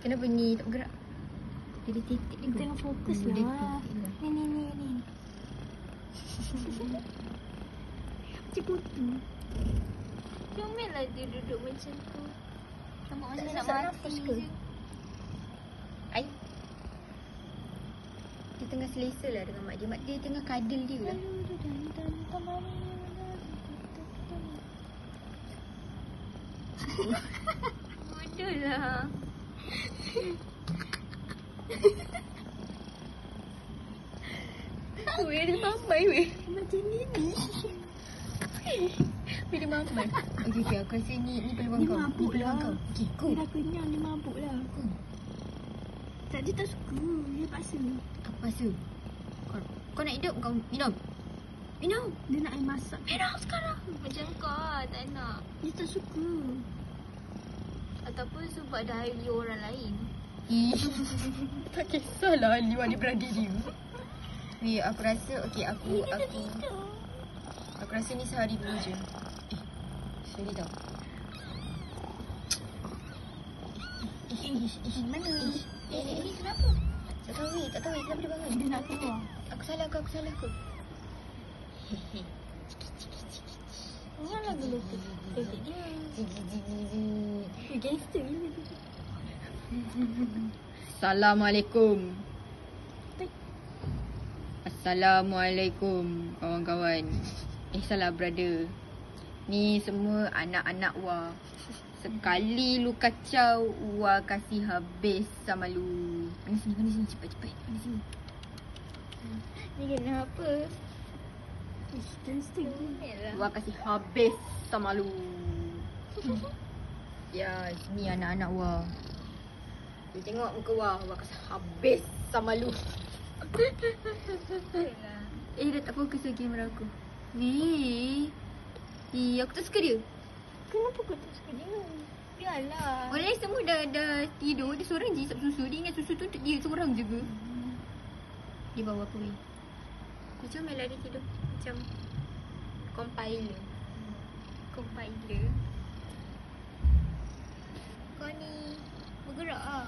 Kenapa ni tak bergerak? Dia titik ni. Tengah fokus lah. Ni. Macam kutu. Comellah dia duduk macam tu. Sama macam nak mati je. Ai. Dia tengah selesa lah dengan mak dia. Mak dia tengah cuddle dia lah. Bodoh lah. Weh, dia mambai weh. Macam ni. Weh, dia mambai. Okay, aku rasa ni peluang Dia kau. Ni mabuk peluang lah. kau. Okay, go. Dia dah kenyang, dia mabuk lah. Tak, dia tak suka. Dia paksa. Apa pasal? Kau nak hidup kau minum. Minum. Dia nak air masak. Minum sekarang. Macam kau lah, tak nak. Dia tak suka. Ataupun sebab dah air liur orang lain. Tak kisahlah liwat adik-beradik dia. Weh, aku rasa okay, aku rasa ni sehari dulu je. Sorry tau. Mana? Ni kenapa? Tak tahu weh, kenapa dia bangun? Dia nak keluar. Aku salah aku. Ingat lagu lupa. Favorite dia. Gangster ni. Assalamualaikum. Assalamualaikum kawan-kawan. Salah brother. Ni semua anak-anak Wah. Sekali lu kacau, Wah kasih habis sama lu. Mana sini cepat. Mana sini. Ni kenapa? Gangster ni. Wah kasih habis sama lu. Ya, ni anak-anak Wah. Lu tengok muka Wah kasih habis sama lu. Dah tak fokus lagi kamera aku. Aku tak suka dia. Kenapa kau tak suka dia? Biarlah. Orang lain semua dah tidur. Dia seorang je isap susu. Dia ingat susu tu untuk dia seorang je ke? Dia bawa apa weh? Macam Mela dia tidur. Macam compiler. Kau ni bergerak lah.